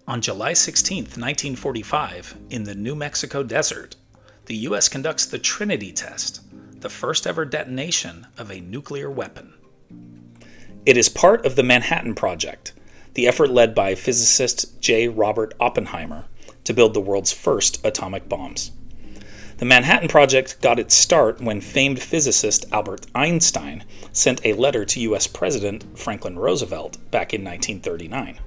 On July 16, 1945, in the New Mexico desert, the U.S. conducts the Trinity Test, the first ever detonation of a nuclear weapon. It is part of the Manhattan Project, the effort led by physicist J. Robert Oppenheimer to build the world's first atomic bombs. The Manhattan Project got its start when famed physicist Albert Einstein sent a letter to U.S. President Franklin Roosevelt back in 1939.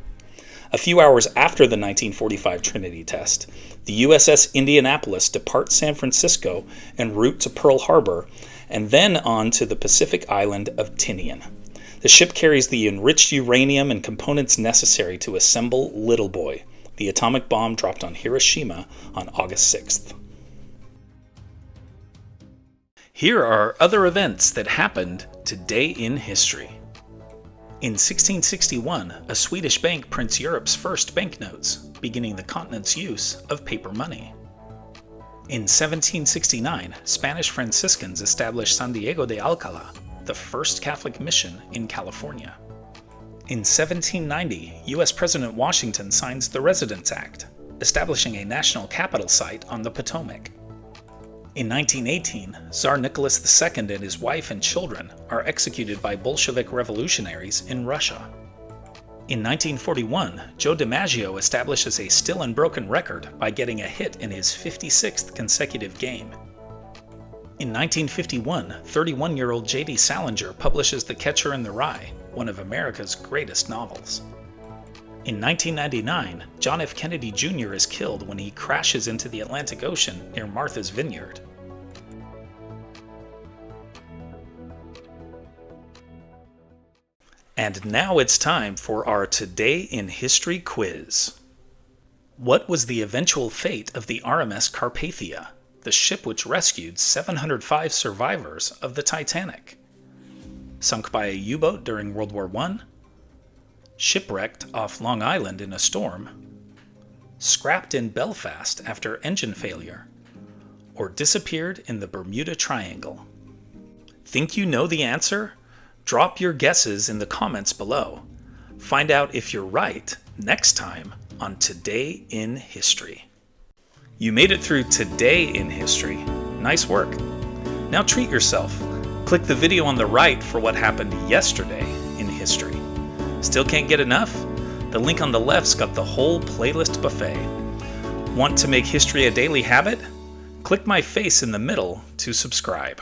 A few hours after the 1945 Trinity Test, the USS Indianapolis departs San Francisco en route to Pearl Harbor and then on to the Pacific island of Tinian. The ship carries the enriched uranium and components necessary to assemble Little Boy, the atomic bomb dropped on Hiroshima on August 6th. Here are other events that happened today in history. In 1661, a Swedish bank prints Europe's first banknotes, beginning the continent's use of paper money. In 1769, Spanish Franciscans established San Diego de Alcala, the first Catholic mission in California. In 1790, U.S. President Washington signs the Residence Act, establishing a national capital site on the Potomac. In 1918, Tsar Nicholas II and his wife and children are executed by Bolshevik revolutionaries in Russia. In 1941, Joe DiMaggio establishes a still unbroken record by getting a hit in his 56th consecutive game. In 1951, 31-year-old J.D. Salinger publishes The Catcher in the Rye, one of America's greatest novels. In 1999, John F. Kennedy Jr. is killed when he crashes into the Atlantic Ocean near Martha's Vineyard. And now it's time for our Today in History quiz. What was the eventual fate of the RMS Carpathia, the ship which rescued 705 survivors of the Titanic? Sunk by a U-boat during World War I? Shipwrecked off Long Island in a storm? Scrapped in Belfast after engine failure? Or disappeared in the Bermuda Triangle? Think you know the answer? Drop your guesses in the comments below. Find out if you're right next time on Today in History. You made it through Today in History. Nice work. Now treat yourself. Click the video on the right for what happened yesterday in history. Still can't get enough? The link on the left's got the whole playlist buffet. Want to make history a daily habit? Click my face in the middle to subscribe.